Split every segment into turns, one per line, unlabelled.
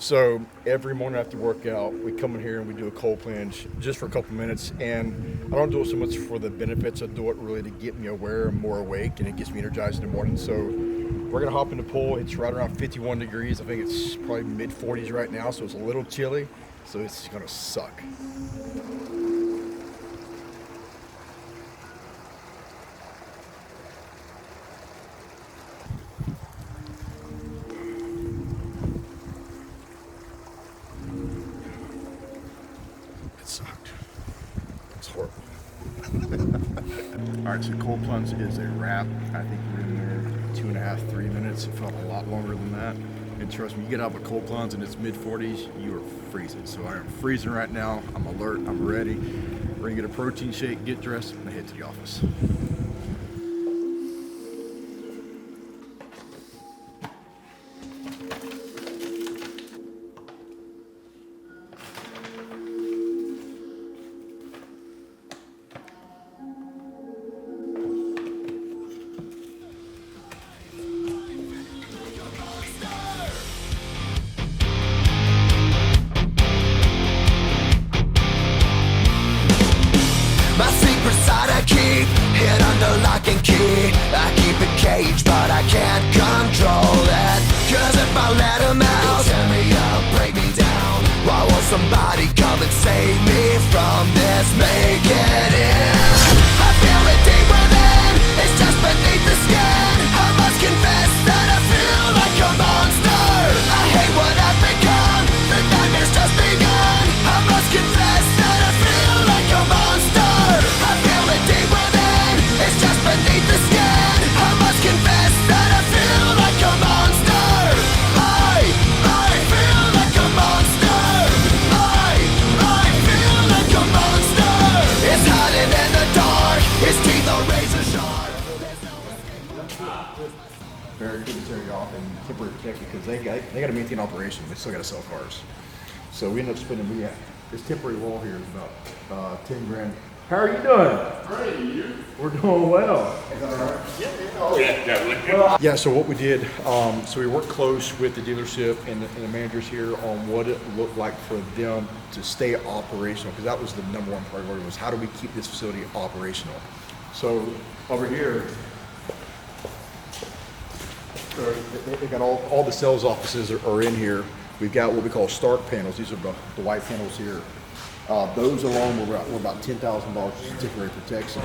So every morning after workout, we come in here and we do a cold plunge just for a couple minutes. And I don't do it so much for the benefits. I do it really to get me aware and more awake, and it gets me energized in the morning. So we're gonna hop in the pool. It's right around 51 degrees. I think it's probably mid 40s right now, so it's a little chilly. So it's gonna suck. Sucked. It's horrible. All right, so cold plunge is a wrap. I think we're in there 2.5, 3 minutes. It felt a lot longer than that. And trust me, you get out of a cold plunge and it's mid 40s, you are freezing. So I am freezing right now. I'm alert, I'm ready. We're gonna get a protein shake, get dressed, and head to the office.
My secret side I keep hid under lock and key. I keep it caged, but I can't control it. Cause if I let him out, he'll tear me up, break me down. Why won't somebody come and save me from this? Make it in. I feel it deep within, it's just beneath the skin. I must confess that I feel like a monster. I hate what I've become, the nightmare's just begun. I must confess that I feel like a monster. I feel it deep within, it's just beneath the skin. I must confess that I feel like a monster. I feel like a monster. I feel like a monster. It's hiding in the dark, its teeth are razor sharp.
Very good to tear you off and temporary protect because they got to maintain operation. They still got to sell cars. So we end up spending, this temporary wall here is about 10 grand. How are you doing?
Great, you?
We're doing well. Is that all right?
Oh, yeah, definitely.
Yeah, so what we did, so we worked close with the dealership and the managers here on what it looked like for them to stay operational, because that was the number one priority, was how do we keep this facility operational? So over here, so they got all the sales offices are in here. We've got what we call start panels. These are the white panels here. Those alone were about $10,000 in temporary protection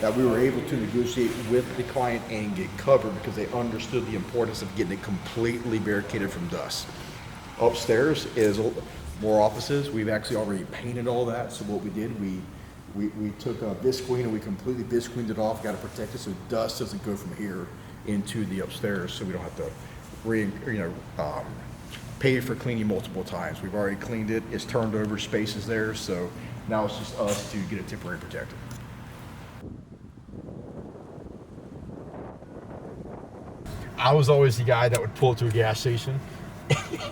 that we were able to negotiate with the client and get covered because they understood the importance of getting it completely barricaded from dust. Upstairs is more offices. We've actually already painted all that. So what we did, we took a visqueen and we completely visqueened it off, got it protected so dust doesn't go from here into the upstairs, so we don't have to pay for cleaning multiple times. We've already cleaned it. It's turned over, space is there, so now it's just us to get it temporarily protected. I was always the guy that would pull to a gas station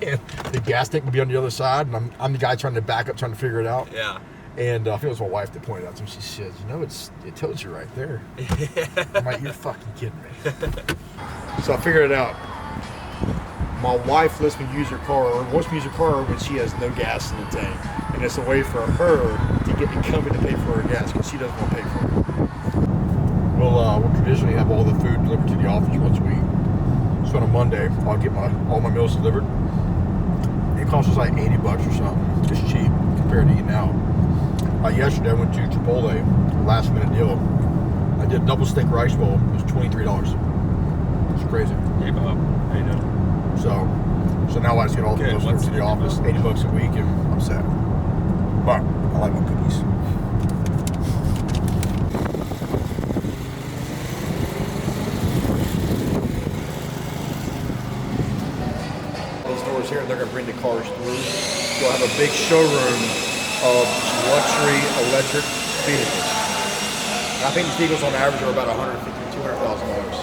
and the gas tank would be on the other side, and I'm the guy trying to back up, trying to figure it out.
Yeah.
And I think it was my wife that pointed out to me. She said, you know, it tells you right there. I'm like, you're fucking kidding me. So I figured it out. My wife lets me use her car, or wants me to use her car when she has no gas in the tank. And it's a way for her to get the company to pay for her gas because she doesn't want to pay for it. We'll traditionally have all the food delivered to the office once a week. So on a Monday, I'll get all my meals delivered. It costs us like $80 or something. It's cheap compared to eating out. Yesterday I went to Chipotle, last minute deal. I did a double steak rice bowl. It was $23. It's crazy.
Hey, Bob. How you doing?
So now I just get all the meals delivered to the office, $80 a week, and I'm set. But I like my cookies. These doors here, they're going to bring the cars through. So I'll have a big showroom of luxury electric vehicles. And I think these vehicles on average are about $150,000 to $200,000.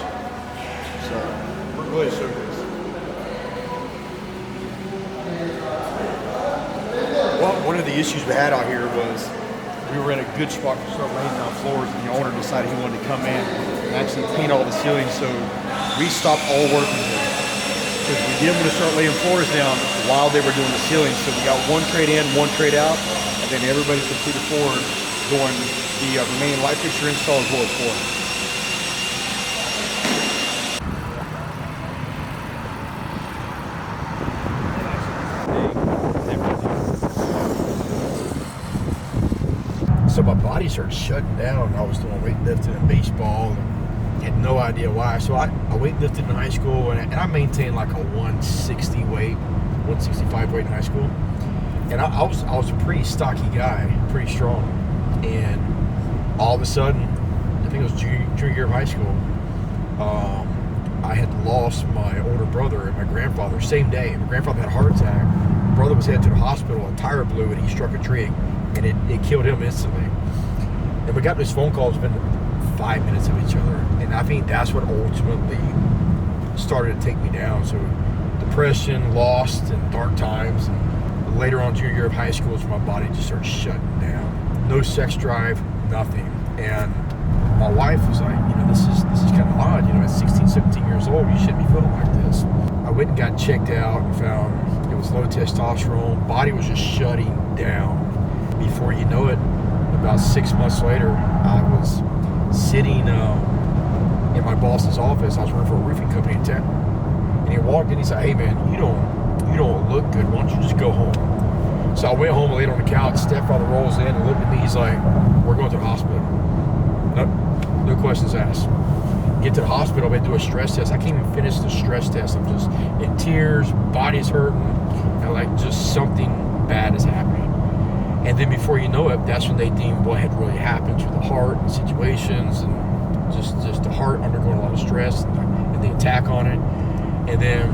So we're really so good. Well, one of the issues we had out here was we were in a good spot to start laying down floors, and the owner decided he wanted to come in and actually paint all the ceilings. So we stopped all work because we didn't want to start laying floors down while they were doing the ceilings. So we got one trade in, one trade out, and then everybody's completed floors doing the remaining light fixture install as well as flooring. So my body started shutting down. I was doing weightlifting and baseball and had no idea why. So I weightlifted in high school and I maintained like a 160 weight, 165 weight in high school. And I was a pretty stocky guy, pretty strong. And all of a sudden, I think it was junior year of high school, I had lost my older brother and my grandfather same day. My grandfather had a heart attack. My brother was headed to the hospital, a tire blew and he struck a tree. And it killed him instantly. And we got these phone calls within 5 minutes of each other. And I think that's what ultimately started to take me down. So depression, lost, and dark times. And later on, junior year of high school is when my body just started shutting down. No sex drive, nothing. And my wife was like, this is kind of odd. At 16, 17 years old, you shouldn't be feeling like this. I went and got checked out and found it was low testosterone. Body was just shutting down. Before you know it, about 6 months later, I was sitting in my boss's office. I was working for a roofing company in town, and he walked in. He said, "Hey man, you don't look good. Why don't you just go home?" So I went home, laid on the couch. Stepfather rolls in and looked at me. He's like, "We're going to the hospital." No questions asked. Get to the hospital. They do a stress test. I can't even finish the stress test. I'm just in tears. Body's hurting, and like just something bad is happening. And then before you know it, that's when they deem what had really happened to the heart and situations and just the heart undergoing a lot of stress and the attack on it. And then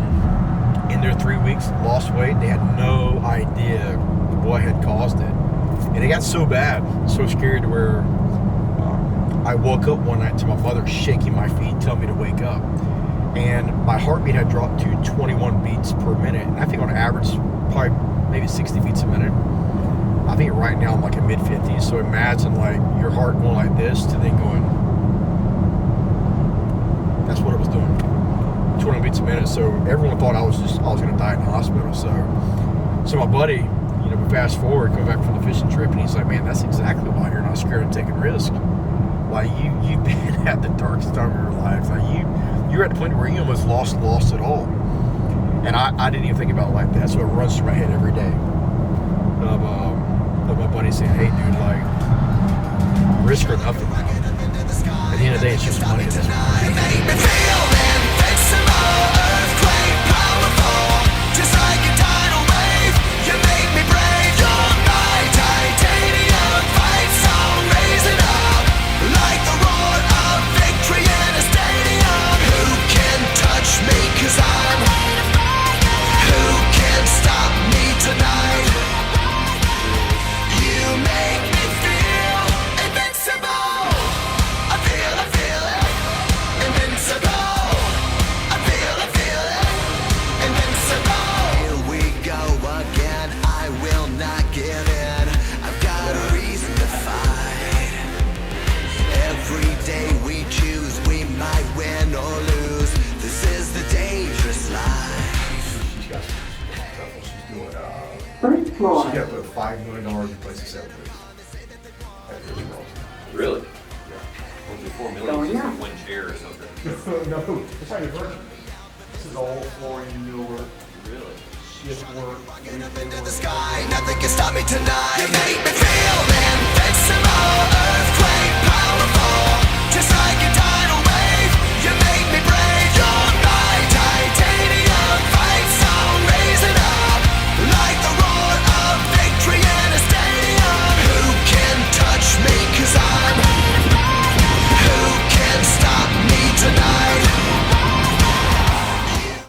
in their 3 weeks, lost weight. They had no idea what had caused it. And it got so bad, so scary to where I woke up one night to my mother shaking my feet, telling me to wake up. And my heartbeat had dropped to 21 beats per minute. And I think on average, probably maybe 60 beats a minute. I think right now I'm like in mid-50s, so imagine like your heart going like this to then going, that's what it was doing, 20 beats a minute. So everyone thought I was going to die in the hospital. So my buddy, we fast forward, come back from the fishing trip, and he's like, man, that's exactly why you're not scared of taking risks. Like you've been at the darkest time of your life. Like you're at the point where you almost lost it all. And I didn't even think about it like that, so it runs through my head every day. Of my buddy saying, hey dude, like, risk or nothing now. At the end of the day, it's just money. It doesn't matter.
You make me feel invincible, earthquake powerful, just like a tidal wave. You make me brave, you're my titanium fight song, raising up like the roar of victory in a stadium. Who can touch me, 'cause I'm who can stop me tonight? You make me feel invincible. I feel it, invincible. I feel it, invincible. Here we go again, I will not give in. I've got a reason to fight. Every day we choose, we might win or lose. This is the dangerous life.
She's got some stuff she's doing.
First floor.
She got to put $5 million in place to sell this.
Really?
Yeah.
Only 4
Going
million
up.
just one chair or something.
No, it's not even working. This is all flooring, new work,
Really?
shift work.
Looking up into the sky, nothing can stop me tonight. You make me feel invincible, earthquake powerful, just like a